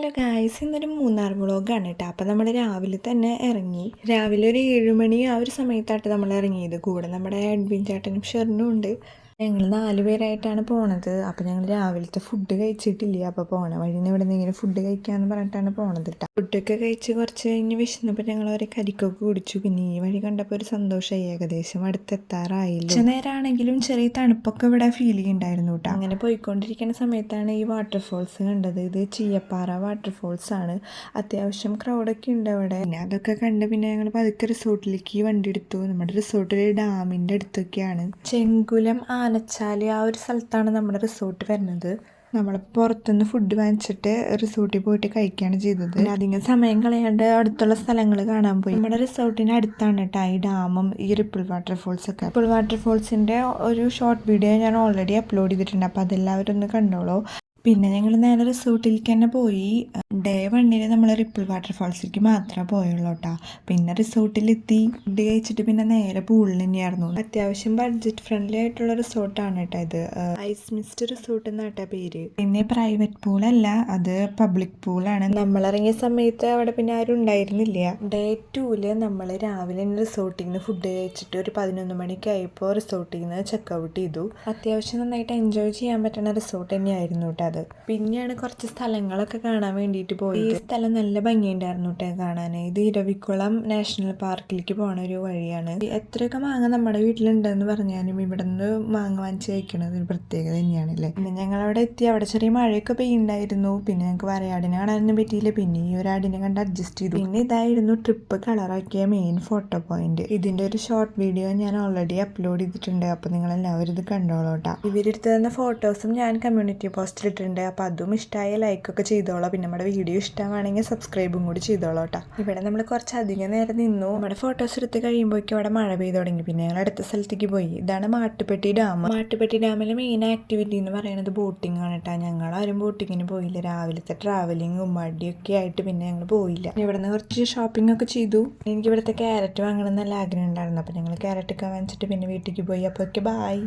Hello guys, ഇന്നൊരു മൂന്നാർ വ്ളോഗാണ് കേട്ടോ. അപ്പോൾ നമ്മൾ രാവിലെ തന്നെ ഇറങ്ങി. രാവിലെ ഒരു 7 മണി ആ ഒരു സമയത്തായിട്ട് നമ്മൾ ഇറങ്ങിയത്. കൂടെ നമ്മുടെ അഡ്വിൻ ചേട്ടനും ഷെറിനും ഉണ്ട്. ഞങ്ങൾ 4 പേരായിട്ടാണ് പോണത്. അപ്പോൾ ഞങ്ങൾ രാവിലത്തെ ഫുഡ് കഴിച്ചിട്ടില്ല. അപ്പോൾ പോണ വഴിന്ന് ഇവിടെ നിന്ന് ഇങ്ങനെ ഫുഡ് കഴിക്കാമെന്ന് പറഞ്ഞിട്ടാണ് പോണത് കേട്ടോ. ഫുഡൊക്കെ കഴിച്ച് കുറച്ച് കഴിഞ്ഞ് വിശന്നപ്പോൾ ഞങ്ങൾ ഒരു കരിക്കൊക്കെ കുടിച്ചു. പിന്നെ ഈ വഴി കണ്ടപ്പോൾ ഒരു സന്തോഷമായി. ഏകദേശം അടുത്തെത്താറായില്ല. പക്ഷെ നേരമാണെങ്കിലും ചെറിയ തണുപ്പൊക്കെ ഇവിടെ ഫീൽ ചെയ്യുന്നുണ്ടായിരുന്നു കേട്ടോ. അങ്ങനെ പോയിക്കൊണ്ടിരിക്കുന്ന സമയത്താണ് ഈ വാട്ടർഫോൾസ് കണ്ടത്. ഇത് ചീയപ്പാറ വാട്ടർഫോൾസ് ആണ്. അത്യാവശ്യം ക്രൗഡൊക്കെ ഉണ്ട് അവിടെ. പിന്നെ അതൊക്കെ കണ്ട് പിന്നെ ഞങ്ങൾ പതുക്കെ റിസോർട്ടിലേക്ക് വണ്ടി എടുത്തു. നമ്മുടെ റിസോർട്ട് ഒരു ഡാമിൻ്റെ അടുത്തൊക്കെയാണ്. ചെങ്കുലം ആനച്ചാല് ആ ഒരു സ്ഥലത്താണ് നമ്മുടെ റിസോർട്ട് വരുന്നത്. നമ്മൾ പുറത്തുനിന്ന് ഫുഡ് വാങ്ങിച്ചിട്ട് റിസോർട്ടിൽ പോയിട്ട് കഴിക്കുകയാണ് ചെയ്തത്. അധികം സമയം കളയാണ്ട് അടുത്തുള്ള സ്ഥലങ്ങൾ കാണാൻ പോയി. നമ്മുടെ റിസോർട്ടിന് അടുത്താണ് കേട്ടോ ഈ ഡാമും ഈ റിപ്പിൾ വാട്ടർഫോൾസ് ഒക്കെ. റിപ്പിൾ വാട്ടർഫോൾസിൻ്റെ ഒരു ഷോർട്ട് വീഡിയോ ഞാൻ ഓൾറെഡി അപ്ലോഡ് ചെയ്തിട്ടുണ്ട്. അപ്പോൾ അതെല്ലാവരും ഒന്ന് കണ്ടോളൂ. പിന്നെ ഞങ്ങൾ നേരെ റിസോർട്ടിലേക്ക് തന്നെ പോയി. ഡേ 1 നമ്മൾ റിപ്പിൾ വാട്ടർഫാൾസിലേക്ക് മാത്രമേ പോയുള്ളൂ കേട്ടോ. പിന്നെ റിസോർട്ടിലെത്തി ഫുഡ് കഴിച്ചിട്ട് പിന്നെ നേരെ പൂളിൽ തന്നെയായിരുന്നു. അത്യാവശ്യം ബഡ്ജറ്റ് ഫ്രണ്ട്ലി ആയിട്ടുള്ള റിസോർട്ടാണ് കേട്ടോ ഇത്. ഐസ് മിസ്റ്റ് റിസോർട്ട് എന്നാട്ടാ പേര്. പിന്നെ പ്രൈവറ്റ് പൂളല്ല, അത് പബ്ലിക് പൂളാണ്. നമ്മളിറങ്ങിയ സമയത്ത് അവിടെ പിന്നെ ആരും ഉണ്ടായിരുന്നില്ല. ഡേ 2 നമ്മൾ രാവിലെ റിസോർട്ടിൽ നിന്ന് ഫുഡ് കഴിച്ചിട്ട് ഒരു 11 മണിക്ക് ആയപ്പോൾ റിസോർട്ടിൽ നിന്ന് ചെക്കൗട്ട് ചെയ്തു. അത്യാവശ്യം നന്നായിട്ട് എൻജോയ് ചെയ്യാൻ പറ്റുന്ന റിസോർട്ട് തന്നെയായിരുന്നു കേട്ടോ. പിന്നെയാണ് കുറച്ച് സ്ഥലങ്ങളൊക്കെ കാണാൻ വേണ്ടിയിട്ട് പോയി. ഈ സ്ഥലം നല്ല ഭംഗിയുണ്ടായിരുന്നു കേട്ടോ കാണാൻ. ഇത് ഇരവിക്കുളം നാഷണൽ പാർക്കിലേക്ക് പോണ ഒരു വഴിയാണ്. എത്രയൊക്കെ മാങ്ങ നമ്മുടെ വീട്ടിലുണ്ടെന്ന് പറഞ്ഞാലും ഇവിടെ നിന്ന് മാങ്ങ വാങ്ങിച്ച് കഴിക്കണത് ഒരു പ്രത്യേകത തന്നെയാണല്ലേ. പിന്നെ ഞങ്ങൾ അവിടെ എത്തി. അവിടെ ചെറിയ മഴയൊക്കെ പെയ്യുണ്ടായിരുന്നു. പിന്നെ ഞങ്ങൾക്ക് വരയാടിനെ കാണാനൊന്നും പറ്റിയില്ല. പിന്നെ ഈ ഒരു ആടിനെ കണ്ട് അഡ്ജസ്റ്റ് ചെയ്തു. പിന്നെ ഇതായിരുന്നു ട്രിപ്പ് കളറാക്കിയ മെയിൻ ഫോട്ടോ പോയിന്റ്. ഇതിന്റെ ഒരു ഷോർട്ട് വീഡിയോ ഞാൻ ഓൾറെഡി അപ്ലോഡ് ചെയ്തിട്ടുണ്ട്. അപ്പോൾ നിങ്ങൾ എല്ലാവരും ഇത് കണ്ടോളൂ കേട്ടോ. ഇവരെടുത്ത് തന്ന ഫോട്ടോസും ഞാൻ കമ്മ്യൂണിറ്റി പോസ്റ്റിൽ ഇട്ടിട്ടുണ്ട്. അപ്പോൾ അതും ഇഷ്ടമായ ലൈക്കൊക്കെ ചെയ്തോളാം. പിന്നെ നമ്മുടെ വീഡിയോ ഇഷ്ടമാണെങ്കിൽ സബ്സ്ക്രൈബും കൂടി ചെയ്തോളാം കേട്ടോ. ഇവിടെ നമ്മൾ കുറച്ചധികം നേരം നിന്നു. നമ്മുടെ ഫോട്ടോസ് എടുത്ത് കഴിയുമ്പോഴേക്കും അവിടെ മഴ പെയ്തു തുടങ്ങി. പിന്നെ ഞങ്ങൾ അടുത്ത സ്ഥലത്തേക്ക് പോയി. ഇതാണ് മാട്ടുപ്പെട്ടി ഡാം. മാട്ടുപ്പെട്ടി ഡാമിലെ മെയിൻ ആക്ടിവിറ്റി എന്ന് പറയുന്നത് ബോട്ടിംഗ് ആണ് കേട്ടോ. ഞങ്ങളാരും ബോട്ടിങ്ങിന് പോയില്ല. രാവിലത്തെ ട്രാവലിങ്ങും മടിയൊക്കെ ആയിട്ട് പിന്നെ ഞങ്ങൾ പോയില്ല. ഇവിടെ നിന്ന് കുറച്ച് ഷോപ്പിംഗ് ഒക്കെ ചെയ്തു. എനിക്ക് ഇവിടുത്തെ ക്യാരറ്റ് വാങ്ങണം നല്ല ആഗ്രഹം ഉണ്ടായിരുന്നു. അപ്പോൾ ഞങ്ങൾ ക്യാരറ്റ് ഒക്കെ വാങ്ങിച്ചിട്ട് പിന്നെ വീട്ടിലേക്ക് പോയി. അപ്പോൾ ഓക്കെ, ബൈ.